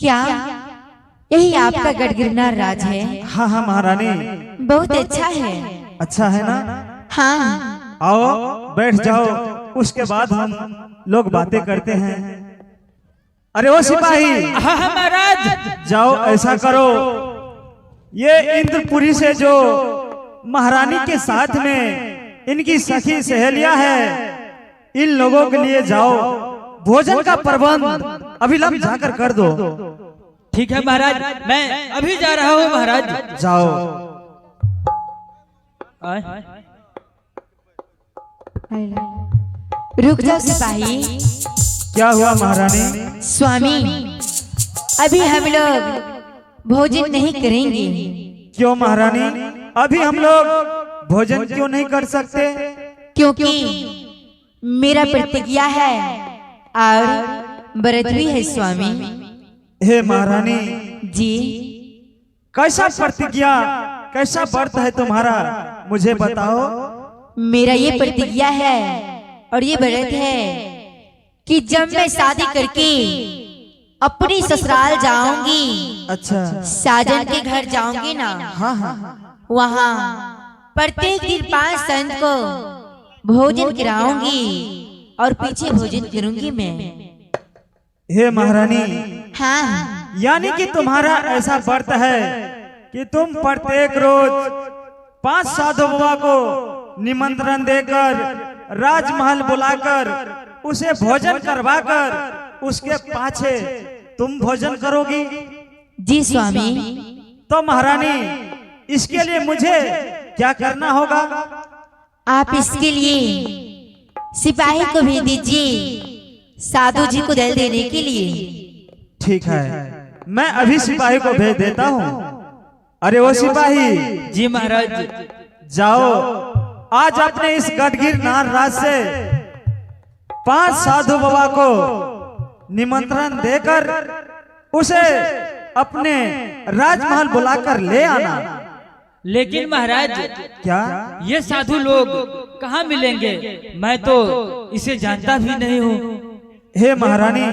क्या यही आपका गढ़ गिरनार राज है? हाँ हाँ महारानी। बहुत अच्छा है। अच्छा है ना? हाँ। आओ बैठ जाओ, उसके बाद हम लोग बातें करते हैं। अरे ओ सिपाही। हाँ महाराज। जाओ ऐसा करो, ये इंद्रपुरी से जो महारानी के साथ में इनकी सखी सहेलियां है, इन लोगों के लिए जाओ, भोजन का प्रबंध अभिलंब जाकर कर दो। ठीक है महाराज, मैं अभी जा रहा हूँ महाराज। जाओ। रुक जाओ सिपाही। क्या हुआ महारानी? स्वामी, अभी हम लोग भोजन नहीं करेंगे। क्यों महारानी, अभी हम लोग भोजन क्यों नहीं कर सकते? क्योंकि मेरा प्रतिज्ञा है और व्रत भी है स्वामी। हे महारानी जी, कैसा प्रतिज्ञा, कैसा व्रत है तुम्हारा, मुझे बताओ। मेरा ये प्रतिज्ञा है और ये व्रत है कि जब मैं शादी करके अपनी ससुराल जाऊंगी, अच्छा, साजन के घर जाऊंगी ना, हाँ हाँ, वहाँ प्रत्येक दिन 5 संत को भोजन कराऊंगी और पीछे भोजन करूंगी मैं। हे महारानी, हाँ, यानी कि तुम्हारा ऐसा व्रत है कि तुम प्रत्येक रोज 5 साधु बाबा को निमंत्रण देकर राजमहल बुलाकर उसे भोजन करवाकर उसके पाछे तुम भोजन करोगी? जी स्वामी। तो महारानी, इसके लिए मुझे क्या करना होगा? आप इसके लिए सिपाही को भेज दीजिए साधु जी को दल देने के लिए। ठीक है, मैं अभी सिपाही को भेज देता हूँ। अरे वो सिपाही। जी महाराज। जाओ, आज अपने इस गढ़ गिरनार राज से 5 साधु बाबा को निमंत्रण देकर उसे अपने राजमहल बुलाकर ले आना। लेकिन महाराज, क्या ये साधु लोग कहाँ मिलेंगे? मैं तो इसे जानता भी नहीं हूँ। हे महारानी,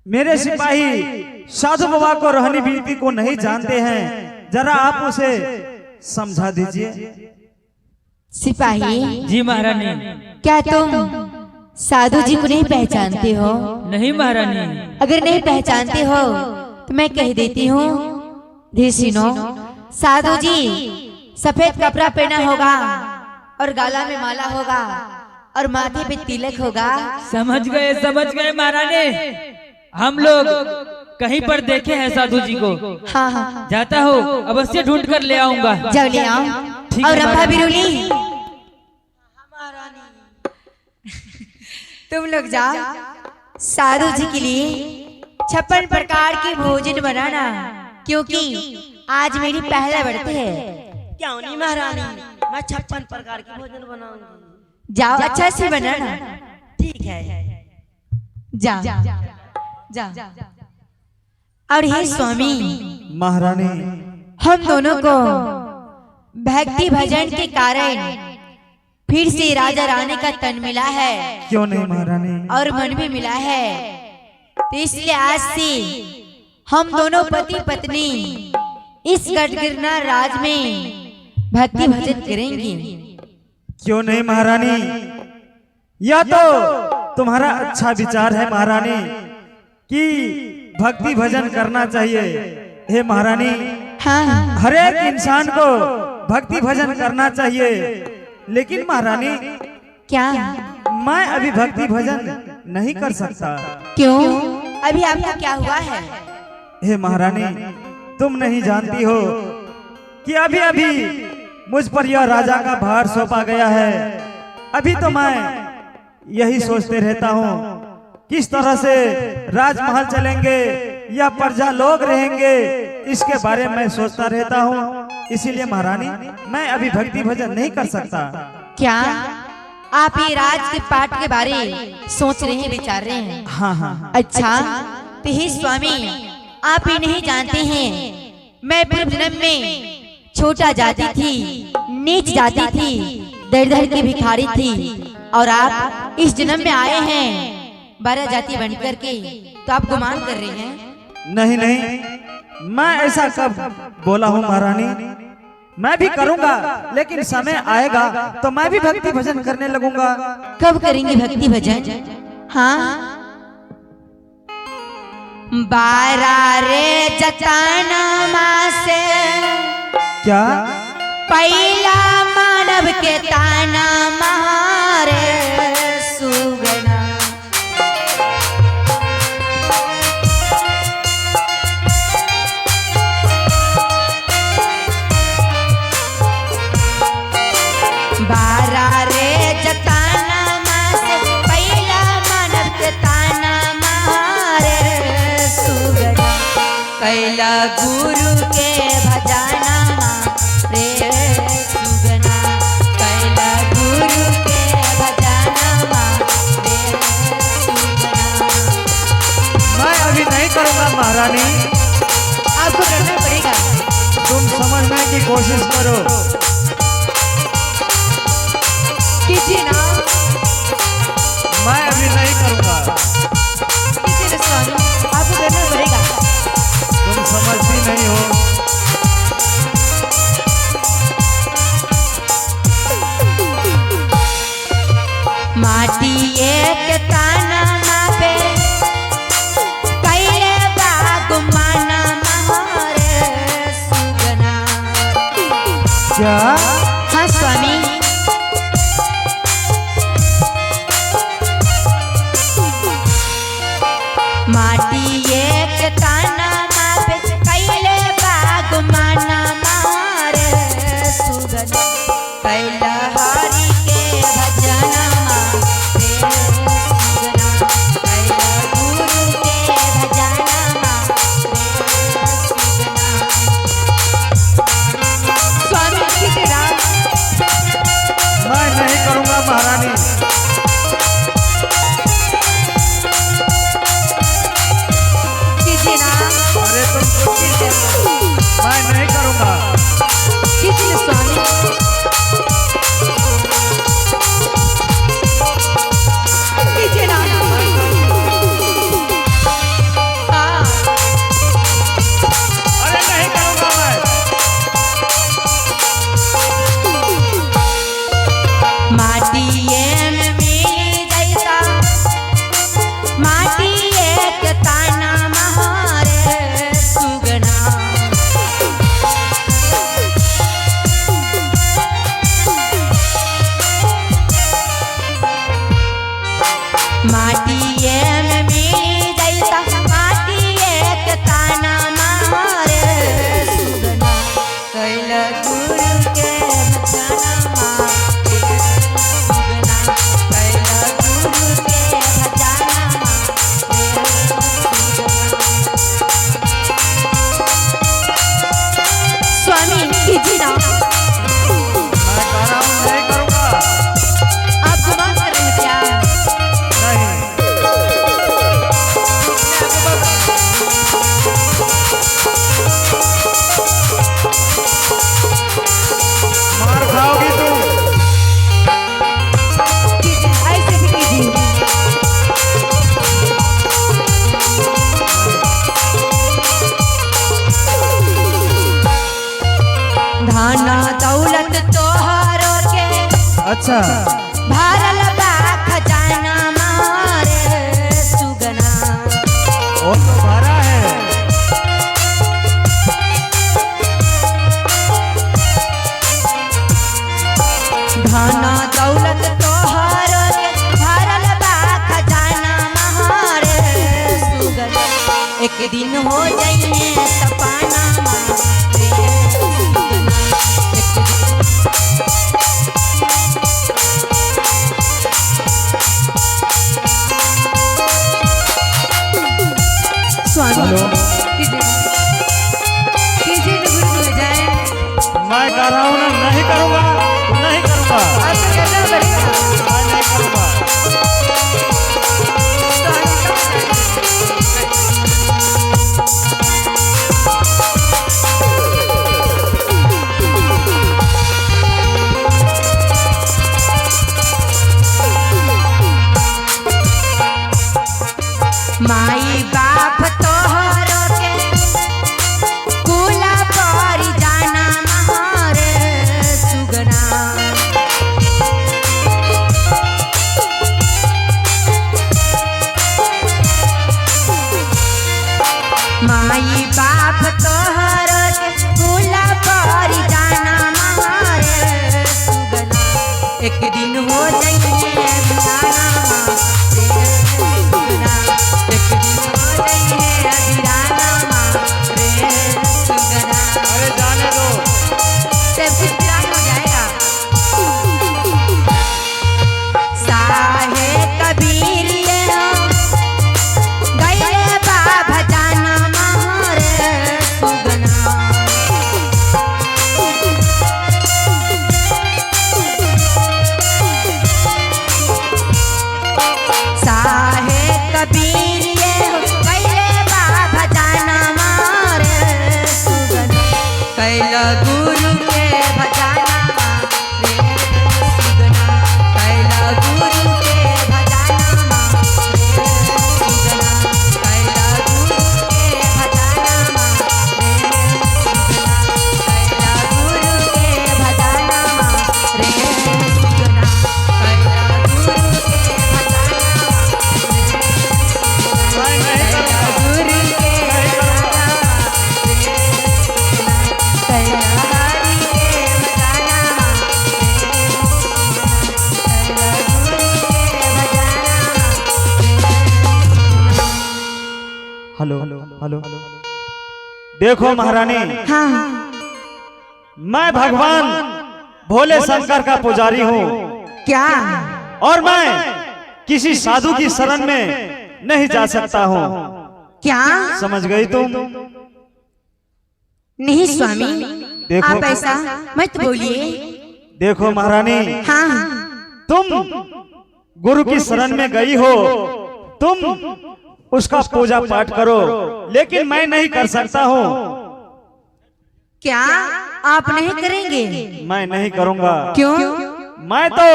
मेरे सिपाही साधु बाबा को रहनी बीती को नहीं जानते हैं, जरा आप उसे समझा दीजिए। सिपाही। जी महारानी। क्या तुम साधु जी को नहीं पहचानते हो? नहीं महारानी। अगर नहीं पहचानते हो तो मैं कह देती हूँ। धीसिनो, साधु जी सफेद कपड़ा पहना होगा और गला में माला होगा और माथे पे तिलक होगा। समझ गए महारानी। हम लोग कहीं पर देखे हैं साधु जी को। हाँ हाँ, जाता हूँ, अवश्य ढूंढ कर ले आऊंगा। जाओ ले आओ। ठीक और है रंभा महारानी। बिरुली, तुम लोग जाओ, साधु जी के लिए 56 प्रकार के भोजन बनाना, क्योंकि आज मेरी पहला व्रत है। क्यों नहीं महारानी, मैं 56 प्रकार के भोजन बनाऊंगी। जाओ, अच्छा से बनाना। ठीक है। जा जा। और हे स्वामी महारानी, हम दोनों को भक्ति भजन के कारण फिर से राजा रानी का तन मिला है। क्यों नहीं महारानी? और मन भी मिला है, तो इसलिए आज से हम दोनों पति पत्नी इस गढ़ गिरनार राज में भक्ति भजन करेंगे। क्यों नहीं महारानी? यह तो तुम्हारा अच्छा विचार है महारानी कि भक्ति भजन करना चाहिए। हे महारानी, हाँ, हर एक इंसान को भक्ति भजन करना चाहिए, लेकिन महारानी क्या मैं अभी भक्ति भजन नहीं कर सकता। क्यों? अभी आपको क्या हुआ है? हे महारानी, तुम नहीं जानती हो कि अभी अभी मुझ पर यह राजा का भार सौंपा गया है। अभी तो मैं यही सोचते रहता हूँ किस तरह से राजमहल चलेंगे या प्रजा लोग रहेंगे, इसके बारे में सोचता रहता हूँ। इसीलिए महारानी, मैं अभी भक्ति भजन नहीं कर सकता। क्या आप ये राज के पाठ के बारे सोच रहे हैं, विचार रहे हैं? हाँ हाँ। अच्छा, तो हे स्वामी, आप ये नहीं जानते हैं, मैं पूर्व जन्म में छोटा जाति थी, नीच जाति थी, दर दर की भिखारी थी, और आप इस जन्म में आए हैं 12 जाति बनकर के। तो आप गुमान कर रही हैं? नहीं नहीं, मैं ऐसा कब बोला हूँ महारानी? मैं भी करूँगा, लेकिन समय आएगा तो मैं भी भक्ति भजन करने लगूंगा। कब करेंगे भक्ति भजन? हाँ, 12 रे जतनमा से क्या? पहला मानव के ताना मारे सुगना। बारह रे जतनमा से पहला मानव के ताना मारे सुगना। कैला गुरु के भजना रे सुगना। कैला गुरु के भजना रे सुगना। मैं अभी नहीं करूँगा महारानी, आपको करना पड़ेगा। तुम समझने की कोशिश करो। कीजिए ना। मैं अभी नहीं करूँगा। कीजिए ना स्वामी, आपको करना पड़ेगा। तुम समझती नहीं हो। माटी एक ताना मापे कैले बाग माना मारे सुगना। क्या? हाँ स्वामी, माटी एक ताना मापे कैले बाग माना मारे सुगना। कैला हरि के भजना रे सुगना। कैला गुरु के भजना रे सुगना। स्वामी कीजिए ना। मैं नहीं करूँगा महारानी। कीजिए ना। अरे तुम खुद कीजिए, मैं नहीं करूँगा। कीजिए स्वामी। कीजिए ना। हाँ, अरे नहीं करूँगा मैं। माटिए में मिली जैसा माटी एक ताना मारे सुगना। माटिए में मिली जैसा माटी एक ताना मारे सुगना। कैला गुरु के भजना रे सुगना। कैला गुरु के भजना रे सुगना। स्वामी कीजिए ना। मैं कह रहा हूँ नहीं करूँगा। आप गुमान कर रहे हैं क्या? नहीं। मार खाओगी तुम। कीजिए, ऐसे भी कीजिए। धन दौलत तोहरो के अच्छा, भरल बा खजाना मारे सुगना। वो तो भरा है। धन दौलत तोहरो के भरल बा खजाना मारे सुगना। एक दिन हो जाइए सपना रे सुगना। एक दिन स्वामी हेलो। कीजिए कीजिए तो गुरु हो जाए। मैं कह रहा हूँ ना, नहीं करूँगा, नहीं करूँगा। आपको करना पड़ेगा। मैं नहीं करूँगा। माई बाप तोहरो के कुला पर जाना महारे सुगना माई बाप तोहरो के कुला पर जाना महारे सुगना एक दिन हो जाइए बिराना रे सुगना एक दिन हो जाइए बिराना रे सुगना। अरे जाने दो, सब कुछ बिरान हो जाएगा। साहे कबीर ये हो गए बाबा जाना महारे सुगना साहे कबीर ये हो गए बाबा जाना महारे सुगना कैला गुरु के भजाना रे सुगना कैला गुरु के भजाना रे सुगना कैला गुरु के भजाना रे सुगना कैला गुरु के भजाना रे सुगना कैला गुरु के भजाना मैं नहीं करूँगा। गुरु के भजाना रे सुगना कैला हरि के भजाना हेलो हेलो, देखो महारानी, हाँ मैं भगवान भोले शंकर का पुजारी हूँ क्या और मैं किसी साधु की शरण में नहीं जा सकता हूँ। क्या समझ गई तुम? नहीं स्वामी देखो। आप ऐसा मत बोलिए। देखो महारानी, हाँ तुम गुरु की शरण में गई हो, तुम उसका पूजा पाठ करो, लेकिन मैं नहीं कर सकता हूँ। क्या आप नहीं करेंगे? मैं नहीं करूँगा। क्यों? मैं तो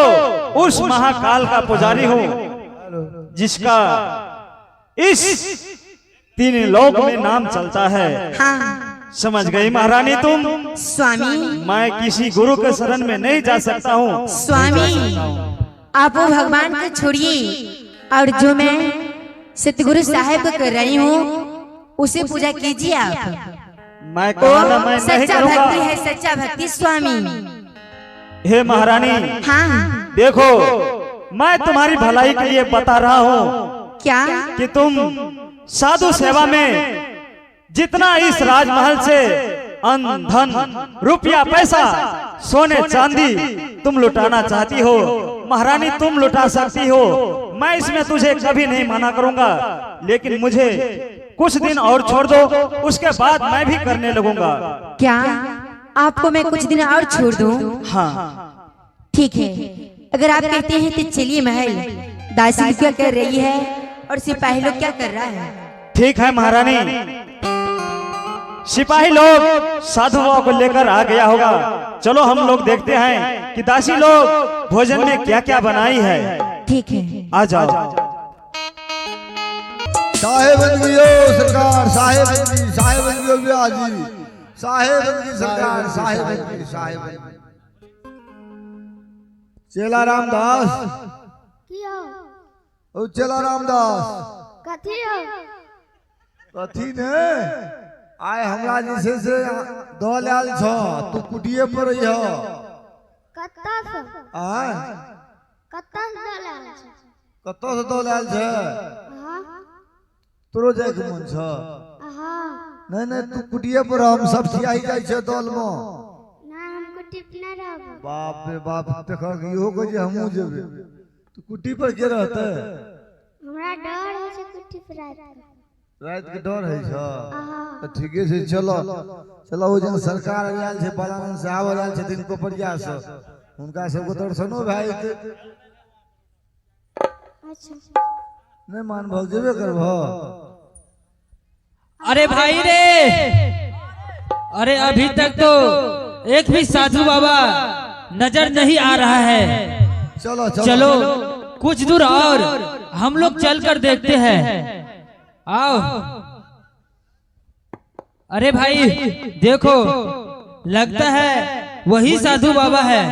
उस महाकाल का पुजारी हूँ जिसका इस तीन लोक में नाम चलता है। हाँ समझ गई महारानी तुम? स्वामी मैं किसी गुरु के शरण में नहीं जा सकता हूँ। स्वामी आप वो भगवान को छोड़िए और जो मैं सतगुरु साहब को कर रही हूँ उसे पूजा कीजिए आप। मैं कहूँगा मैं नहीं सच्चा भक्ति करूँगा। है, सच्चा भक्ति स्वामी। हे महारानी, हाँ देखो मैं तुम्हारी भलाई के लिए बता रहा हूँ क्या? कि तुम साधु सेवा में जितना इस राजमहल से अन्न धन रुपया पैसा सोने चांदी तुम लुटाना चाहती हो, महारानी तुम लुटा सकती हो। मैं इसमें तुझे कभी नहीं मना करूंगा, लेकिन मुझे कुछ दिन और छोड़ दो, उसके बाद मैं भी करने लगूंगा। क्या आपको मैं कुछ दिन और छोड़ दूं? हाँ ठीक है, अगर आप कहते हैं तो चलिए। महल दासी क्या कर रही है और सिपाही लोग क्या कर रहा है? ठीक है महारानी, सिपाही लोग साधुओं को लेकर आ गया होगा। चलो हम लोग देखते हैं कि दासी लोग भोजन में क्या क्या बनाई है। ठीक है, आ जाओ। साहेबन की सरकार, साहेबन की, साहेबन की हाजी, साहेबन की सरकार, साहेबन की। चेला रामदास, ओ चेला रामदास, कथी ने आय हमरा जैसे से दो लाल छ, तू कुटिए पर रही हो। आय कत्तो से दो लाल छ, तोरो जाय के मन छ? नहीं नहीं, तू कुटिए पर, हम सब सियाही जाय छ दल में। बाप रे बाप, देखा कि इहो को जे हमहू जेबे, तू कुटी पर के रहते? हमरा डर है से कुटी पर रात के डर है छ? तो ठीके से चलो चलो, वो जन सरकार आयल छे, बलानंद साहब आयल छे दिन को परिया से, उनका सबको दर्शनो भाई के अच्छा नहीं मान भग जेबे करबो। अरे भाई रे, अरे अभी तक तो एक भी साधु बाबा नजर नहीं आ रहा है। चलो चलो, चलो कुछ दूर और हम लोग चल कर देखते हैं। आओ। अरे भाई देखो, लगता है वही साधु बाबा है।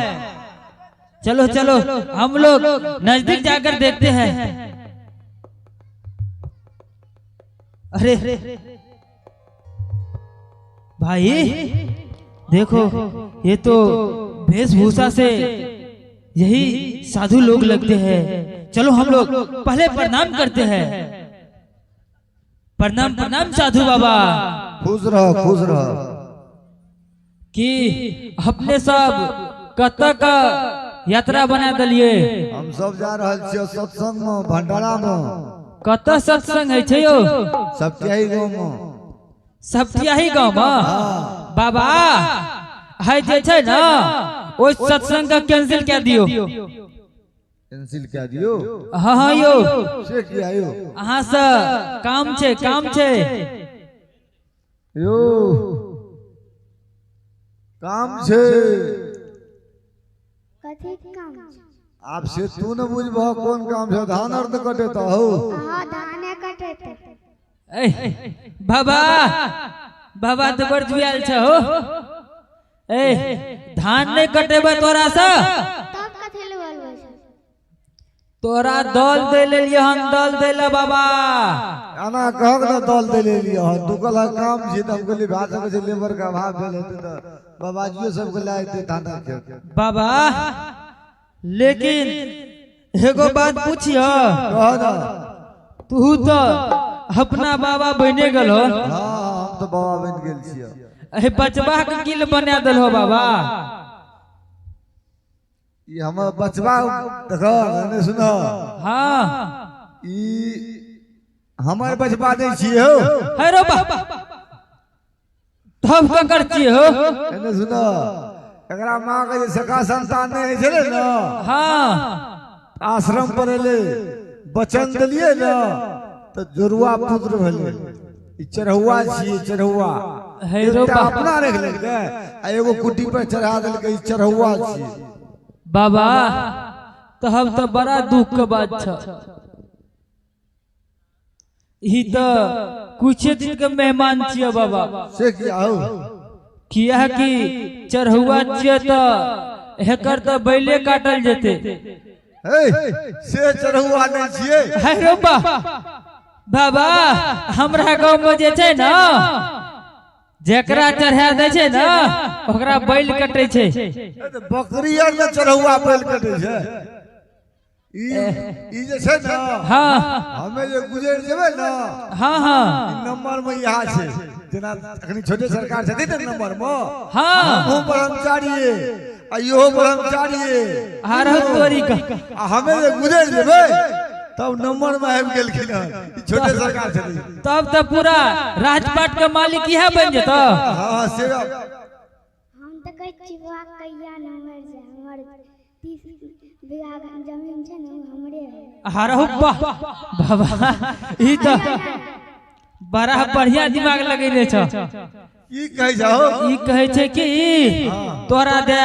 चलो चलो हम लोग नजदीक जाकर देखते हैं। अरे भाई देखो, ये तो वेशभूषा से यही साधु लोग लगते हैं। चलो हम लोग पहले प्रणाम करते हैं। प्रणाम प्रणाम साधु बाबा। खुश रहो खुश रहो। कि अपने सब कतऽ का यात्रा बना दिलिए। हम सब जा रहल छियै सत्संग में, भंडारा में। कतऽ सत्संग है छै यो? सप्ताही गाँव में। सप्ताही गाँव में? बाबा है जे छै ना, ओ सत्संग का कैंसिल कर दियो। कैंसिल क्या दियो? हाँ हाँ यो, से किया यो? अहाँ से काम छे, काम छे यो काम छे। कथी काम छै? आप से तू न बुझबह कोन काम छे। धान अर्थ कटेता हो। हाँ धाने कटेते। ए बाबा, बाबा तो बड़ जुआल छ हो। ए धान नहीं कटेबे तोरा से? तब कथी ले बोलबे छै? तोरा दल दे लेलिए, हम दल दे ले बाबा। आना कहक न दल दे ले लियो। तू कहला काम छी त हम कहली भात के जे लेबर का अभाव भेल हेतै त बाबाजियो सब के लाय दे धान के। बाबा लेकिन एगो बात पूछियो। कह ना। तू तो अपना बाबा बने गेल हो। हां हम तो बाबा बन गेल छियै। ए बचबा के किल बना देल हो बाबा। ई हमर बचबा देखो ने सुनो। हाँ ई हमर बचबा नहीं छियै हो। है रो बाबा, तब का कर छिए हो? ने सुनो, एकरा मां के जे सखा संतान नहीं छले न। हाँ आश्रम पर एले, बचन देलिए न तो जोरुआ पुत्र भेले। ई चढ़ौआ छियै, चढ़ौआ। है रो एकटा बाबा। अपना रख लेलकै आ एगो कुटी पर चढ़ा देलकै। ई चढ़ौआ छियै। बाबा तो हम तो बड़ा दुख के बात छ। ई तो कुछ दिन के मेहमान छिए बाबा। से किया हो? किया कि चढ़ुआ छिए तो हेकर तो बैले काटल जेते। हे से चढ़ौआ नहीं छियै। है रो बाबा, हमरा गांव में जे छै ना, जेकरा चढ़ा दे छै ना ओकरा बैल कटे छै। बकरी आर में चढ़ौआ बैल कटे छै। ई जे छै ना, हाँ हमें जे गुजर जेबे ना, हाँ हाँ ई नंबर में यहाँ छै। जेना अखनी छोटे सरकार छथिन ना नंबर में, हाँ हमहू ब्रह्मचारी आ इहो ब्रह्मचारी। हर तोरी का। आ हमें जे गुजर जेबे तब नंबर में आबि गेलखिन हन। ई छोटे सरकार छथिन। तब तो पूरा राजपाट के मालिक यह बन जेता। हाँ से हम तो कहै छी बा कहिया न मर जाए। हमर 30 बीघा जमीन छै न, उ हमरे है। हर बाबा, ई तो बड़ा बढ़िया दिमाग लगेले छ। की कह जाओ? ई कहे छै कि तोरा दे,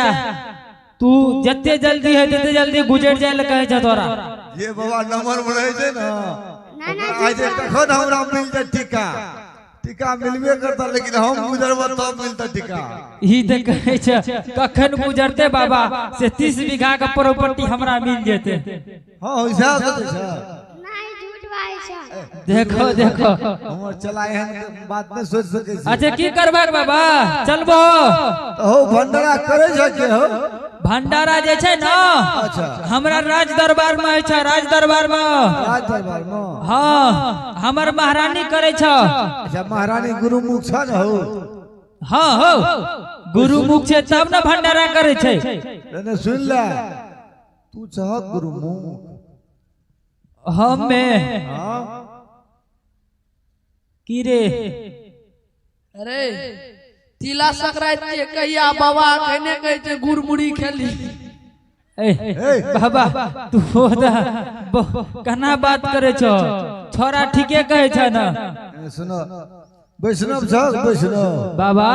तू जते जल्दी है तते जल्दी गुजर जाए ले कहे छ तोरा। ये बाबा नंबर में रहे छै ना, ना ना आज तखन हमरा मिल जाए टीका। टीका मिलबे करता, लेकिन हम गुजरबा तब मिलता टीका। ई तो कहे छ कखन गुजरते बाबा से 30 बीघा का प्रॉपर्टी हमरा मिल जेते। हां वैसा सोचे छ। नहीं झूठ बाई छै। देखो देखो, हमर चला एहन बात नहीं सोच सके छी। अच्छा की करबाक बाबा? चलबो हो भंडारा करे छ के हो? भंडारा जे छै ना, अच्छा हमरा राज दरबार में है छ। राज दरबार में, राज दरबार में। हाँ हमर महारानी करे छ। अच्छा महारानी गुरुमुख छ न हो? हाँ हो, गुरुमुख छै तब ना भंडारा करे छै। तने सुन ले, तू छ गुरुमुख। हमें हां की रे? अरे तिला संक्रांति के कहिया बाबा कहने कहे छे गुड़मुड़ी खेली। ए बाबा तू कना बात करे छ? छोरा ठीके कहे छ ना। सुनो, वैष्णव छ वैष्णव। बाबा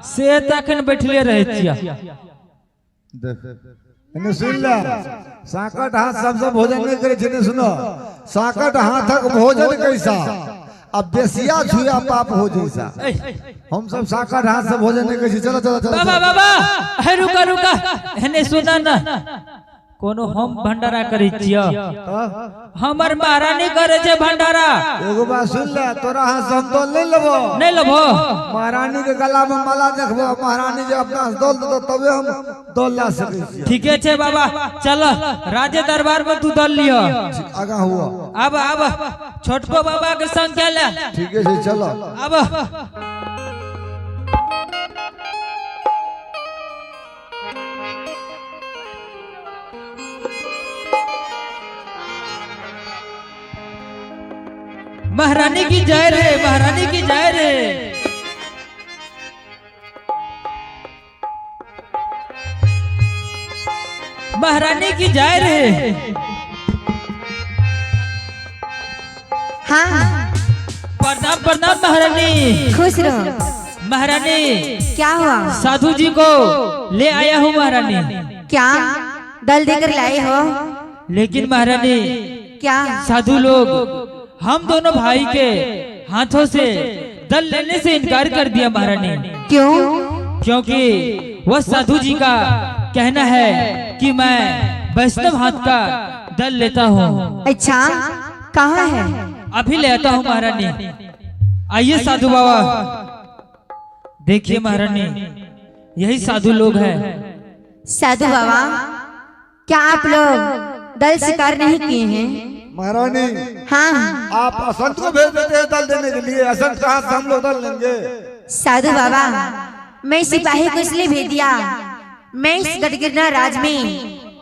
से तखन बैठले रहे छिया। देख एने सुन ले, साकट हाथ सबसे भोजन नहीं करे छे। सुनो, साकट हाथक भोजन कैसा अब बेसिया छुआ पाप हो जैसा हम सब साकर हाथ से भोजन नहीं करी चलो चलो चलो बाबा बाबा है रुका रुका एने सुना ना कोनो हम भंडारा करी छियो हमर महारानी करे छे भंडारा एगो बात सुन ले तोरा हाथ से हम तो नहीं लेबो महारानी के गला में माला देखबो महारानी जे अपना दौल दो तबे हम दौल ला सके छी ठीक है छे बाबा चल राजे दरबार में तू दौल लियो आगा हुआ अब छोटको बाबा के संग क्या ले ठीक है चलो अब महारानी की जय रे महारानी की जय रे महारानी की जय रे हाँ प्रणाम प्रणाम महारानी खुश रहो। महारानी क्या हुआ? साधु जी को ले आया हूँ महारानी। क्या दल देकर लाए हो? लेकिन महारानी क्या साधु लोग हम दोनों भाई के हाथों से दल लेने से इनकार कर दिया महारानी। क्यों? क्योंकि वह साधु जी का कहना है कि मैं वैष्णव हाथ का दल लेता हूँ। अच्छा कहाँ है? अभी ले आता हूँ महारानी। आइए साधु बाबा देखिए महारानी यही साधु लोग हैं। साधु बाबा क्या आप लोग दल शिकार नहीं किए हैं? महारानी हाँ आप असंत को भेज देते हैं दल देने के लिए असंत कहाँ से हम लोग दल लेंगे साधु बाबा मैं सिपाही को इसलिए भेज दिया मैं इस गढ़गिरना राज में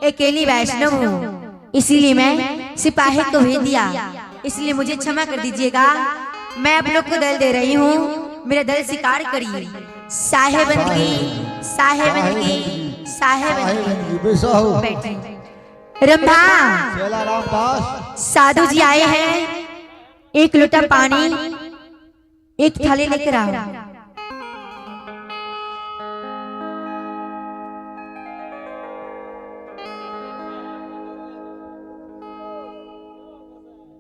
अकेली वैष्णव हूँ इसीलिए मैं सिपाही को भेज दिया इसलिए मुझे क्षमा कर दीजिएगा। मैं आप लोग को दल दे रही हूँ मेरा दल शिकार करिए। साहेबन की साहेबन की साहेबन की बैठे रंभा साधु जी आए हैं एक लोटा पानी एक थाली लेकर आओ।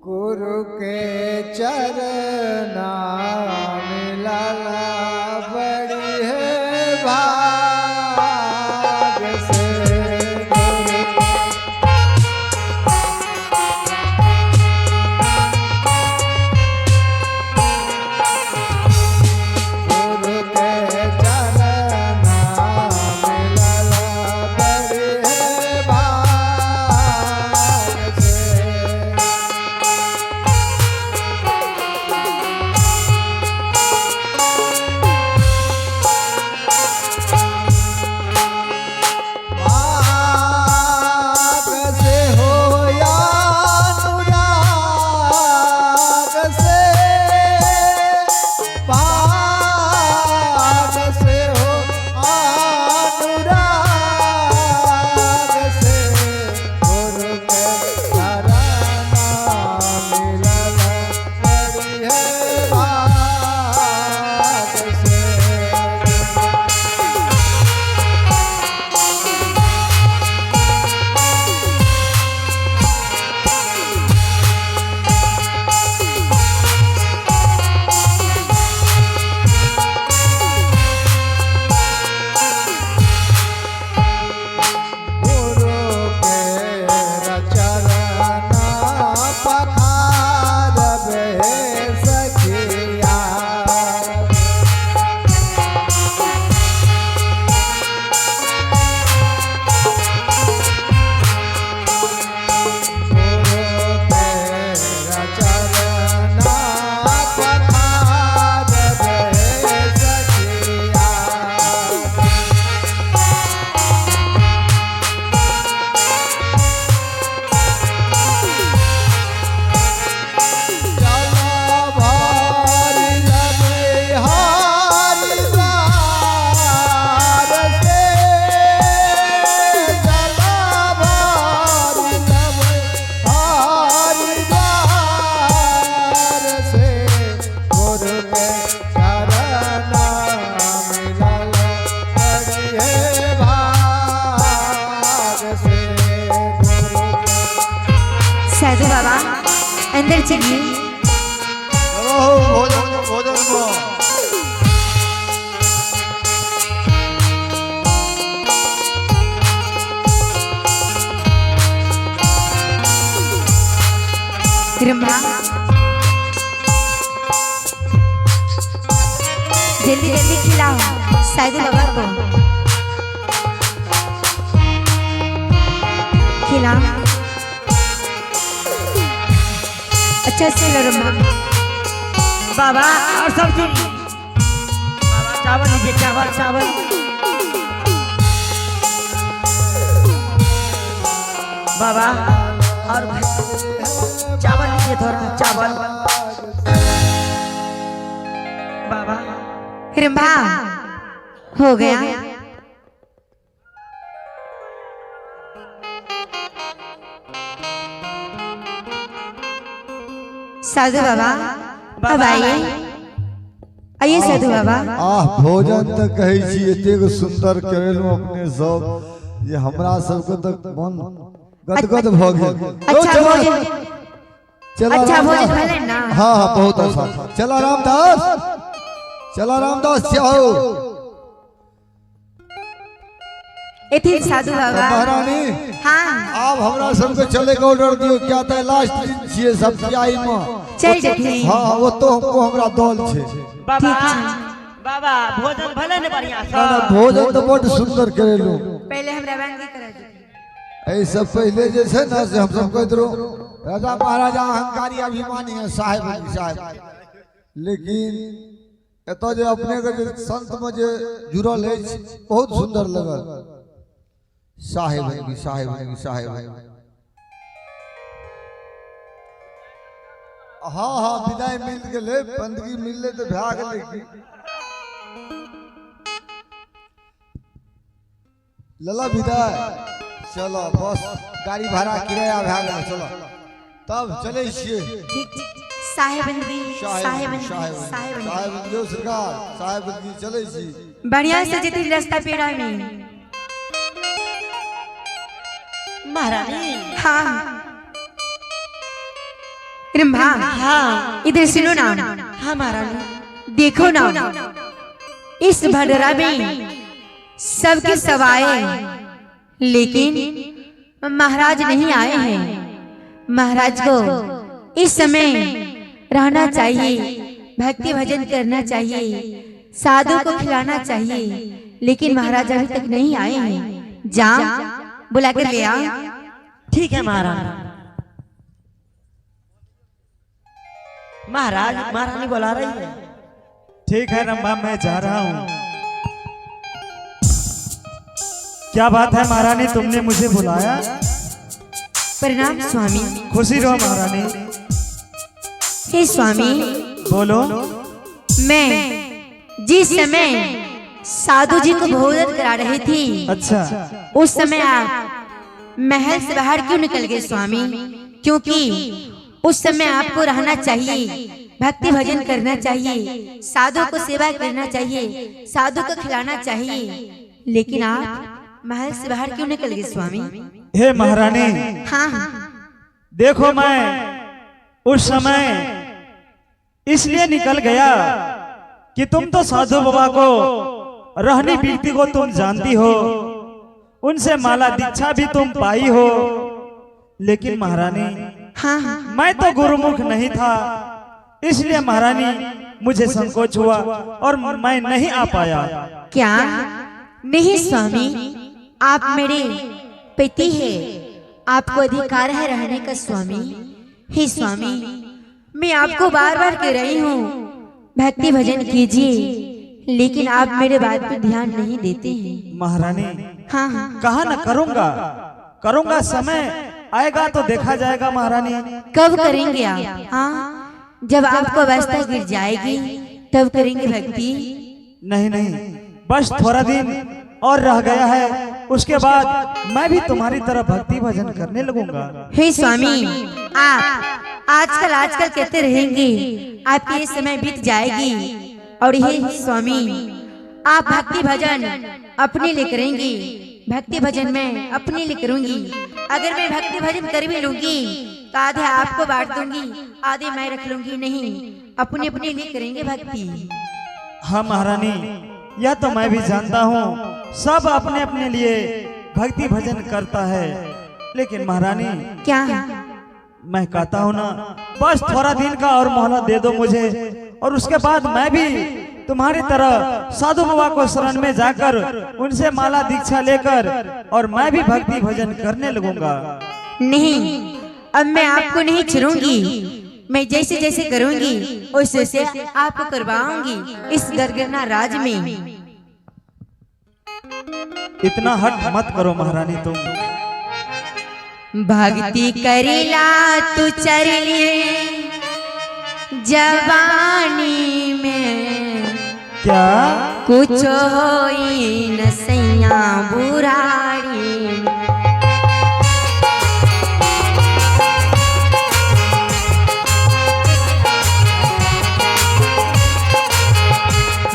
गुरु के चरना मिलाला बड़ी है भाग से गुरु के चरना मिलाला बड़ी है भाग से साधु बाबा अंदर चलिए। चलो हो भोजन भोजन में हिरम्बा जल्दी जल्दी खिलाओ साधु बाबा को खिलाओ अच्छा से लो रम्बा। बाबा और सब सुन चावल लीजिए चावल चावल बाबा और चावल लीजिए थोड़ा चावल बाबा। हिरम्बा हो गया साधु बाबा अब आइए आइए साधु बाबा। आह भोजन तो कहे छी एतेक सुंदर करेलू अपने सब ये हमरा सबके तक मन गदगद भ गेल। अच्छा भोजन चला अच्छा रामदास। भोजन भेलै ना? हाँ हाँ बहुत अच्छा चला रामदास चला रामदास चाहो एथिन साधु बाबा। महारानी हाँ आप हमरा सबके चले के ऑर्डर दियो क्या तो लास्ट दिन छिए सब आई में चल जेथिन। हाँ वो तो हमको हमरा दल छे बाबा ठीक है। बाबा भोजन भले ने बढ़िया ना ना भोजन तो बड़ सुंदर करेलू। पहले हम रवानगी करा दी। ऐ सब पहले जे छे ना से हम सब कहत रहो राजा महाराजा अहंकारी अभिमानी है साहेब साहेब लेकिन एतो जे अपने के जे संत में जे जुड़ल है बहुत सुंदर लगल साहेब है साहेब है। हाँ हाँ विदाई मिल गेले बंदगी मिलले तो भा गेले की लला विदाई चलो बस गाड़ी भाड़ा किराया भा गेले चलो तब चले छिए। ठीक साहेबंदी साहेबंदी साहेब साहेबंदी जो सरकार साहेब चले छी बढ़िया से जेती रास्ता पेड़ा में। महारानी हाँ रंभा हाँ इधर सुनो ना। हाँ महारानी देखो ना इस भंडारा में सबके सब आए लेकिन महाराज नहीं आए हैं। महाराज को इस समय रहना चाहिए भक्ति भजन करना चाहिए साधु को खिलाना चाहिए लेकिन महाराज अभी तक नहीं आए हैं। जा बुला कर ले आ। ठीक है महारानी। महाराज महारानी बुला रही है। ठीक है रंभा मैं जा रहा हूँ। क्या बात है महारानी तुमने मुझे बुलाया? प्रणाम स्वामी। खुशी रहो महारानी। हे स्वामी बोलो। मैं जिस समय साधु जी को भोजन करा रही थी अच्छा उस समय आप महल से बाहर क्यों निकल गए स्वामी? क्योंकि उस समय आपको रहना चाहिए भक्ति भजन करना चाहिए साधु को सेवा करना चाहिए साधु को खिलाना चाहिए लेकिन आप महल से बाहर क्यों निकल गए स्वामी? हे महारानी हाँ देखो मैं उस समय इसलिए निकल गया कि तुम तो साधु बाबा को रहनी बीती को तुम जानती हो उनसे माला दीक्षा भी तुम पाई हो लेकिन महारानी हाँ मैं तो गुरुमुख नहीं था इसलिए महारानी मुझे संकोच हुआ और मैं नहीं आ पाया। क्या नहीं स्वामी आप मेरे पति है आपको अधिकार है रहने का स्वामी। हे स्वामी मैं आपको बार बार कह रही हूँ भक्ति भजन कीजिए लेकिन आप मेरे बात पर ध्यान नहीं देते हैं। महारानी हाँ हाँ कहा न करूंगा समय आएगा तो देखा जाएगा महारानी। कब करेंगे आप? हाँ जब आपको अवस्था गिर जाएगी तब करेंगे भक्ति। नहीं बस थोड़ा दिन और रह गया है उसके बाद मैं भी तुम्हारी तरह भक्ति भजन करने लगूंगा। हे स्वामी आप आजकल कहते रहेंगे आपकी ये समय बीत जाएगी और हे स्वामी आप भक्ति भजन अपने लिए करेंगे भक्ति भजन मैं अपने लिए करूंगी। अगर मैं भक्ति भजन कर भी लूंगी तो आधे आपको बांट दूंगी, आधे मैं रख लूंगी। नहीं, अपनी अपनी लिए करेंगे भक्ति। हाँ महारानी, यह तो मैं भी जानता हूँ, सब अपने अपने लिए भक्ति भजन करता है। लेकिन महारानी, क्या? मैं कहता हूँ ना, बस थोड़ा दिन का और मोहलत दे दो मुझे, और उसके बाद मैं भी तुम्हारी तरह साधु बाबा को शरण में जाकर उनसे माला दीक्षा लेकर और मैं भी भक्ति भजन करने लगूंगा। नहीं, अब मैं आपको नहीं छोड़ूंगी। मैं जैसे जैसे करूंगी वैसे वैसे आपको करवाऊंगी इस गरगना राज में। इतना हट मत करो महारानी तुम। भक्ति करेला तू चरिए जवानी में, क्या कुछ होई न सैया बुराड़ी में।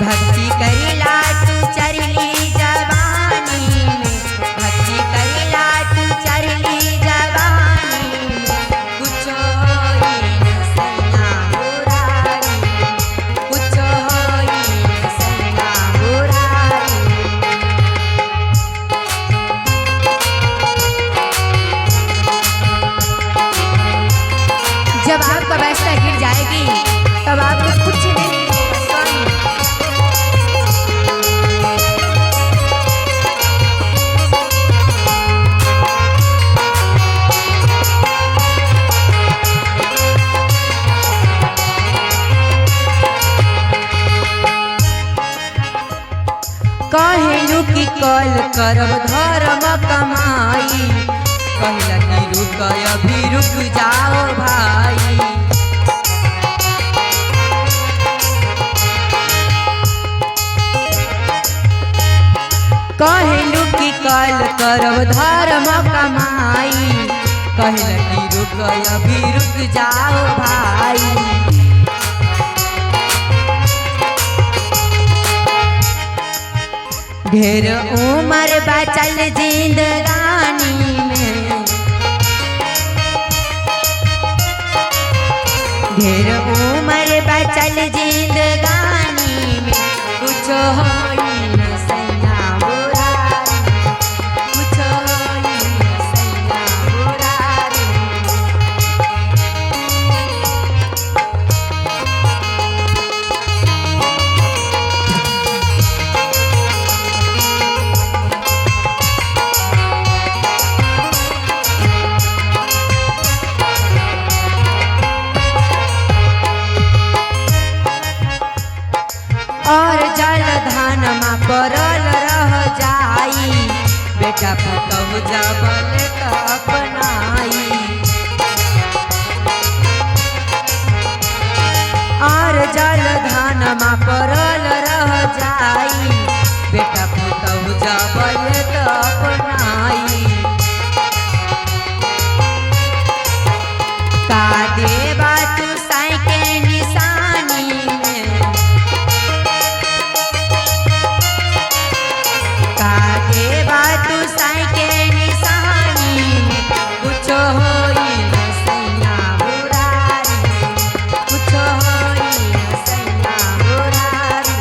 भक्ति करेला तू चरली जवानी में, भक्ति करेला तू चरली जवानी में, कुछ होई न सैया बुराड़ी में, कुछ होई न सैया बुराड़ी में। जब आपका वैसा गिर जाएगी तब आपको कुछ नहीं मिलेगा स्वामी। कहलू कि कल करब धर्म कमाई, कहला कि रुक अभी रुक जाओ भाई। कहलू कि कल करब धर्म कमाई, कहला कि रुक अभी रुक जाओ भाई। ढेर उम्र बचल जिंदगानी में, ढेर उम्र बचल जिंदगानी में, कुछ होई न सैया बुराड़ी, कुछ होई न सैया बुराड़ी। और जल धान मा परल रह जाई, बेटा पुतहु जबल अपनाई। और जल धान मा परल रह जाई, बेटा पुतहु जबल अपनाई। का देवा तू साई के निशानी में, का देवा तू साई के निशानी में, कुछ होई न सैया बुराड़ी, कुछ होई न सैया बुराड़ी।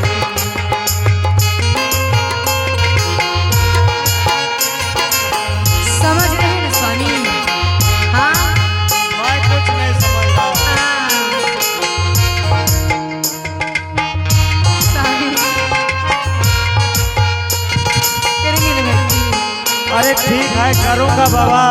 समझ रहे हैं ना स्वामी? हाँ मैं कुछ नहीं समझ रहा। स्वामी करेंगे ना भक्ति? अरे ठीक है, करूंगा बाबा।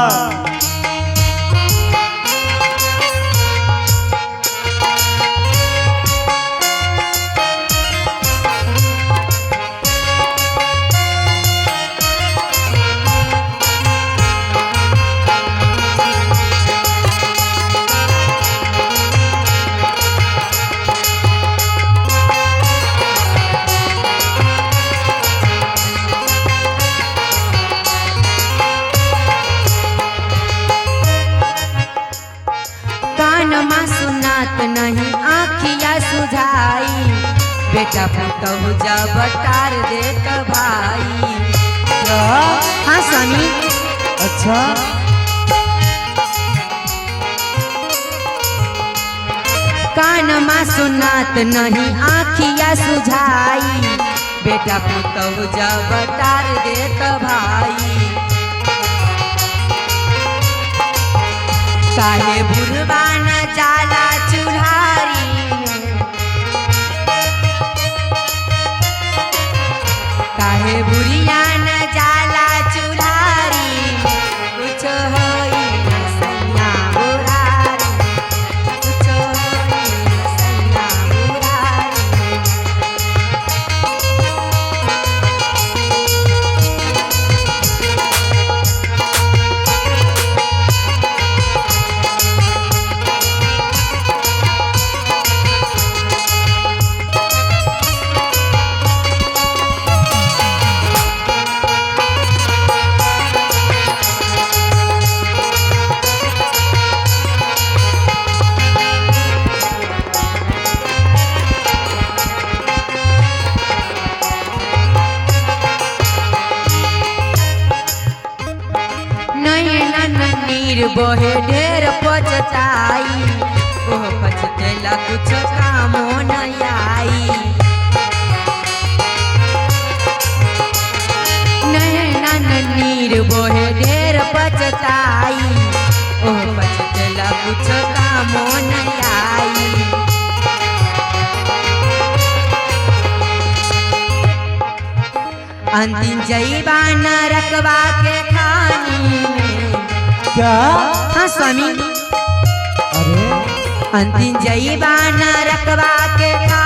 कानमा सुनात नहीं आँखिया सुझाई, बेटा पुतहु जब टार देत भाई। हाँ स्वामी। अच्छा, कान मा सुनात नहीं आखिया सुझाई बेटा पुतौ जब टार देत भाई काहे बुरबा न जाला चुल्हारी काहे बुरिया न जाला चुल्हारी कुछ होई न सैया बुरारी कुछ होई न सैया बुरारी नीर बहे ढेर पछताई ओह पछतेला कुछ कामो न आई नैनन नीर बहे ढेर पछताई ओह पछतेला कुछ कामो न आई अंतिम जईबा न रखवा के खानी में क्या? हाँ स्वामी अरे अंतिम जईबा न रखवा के खा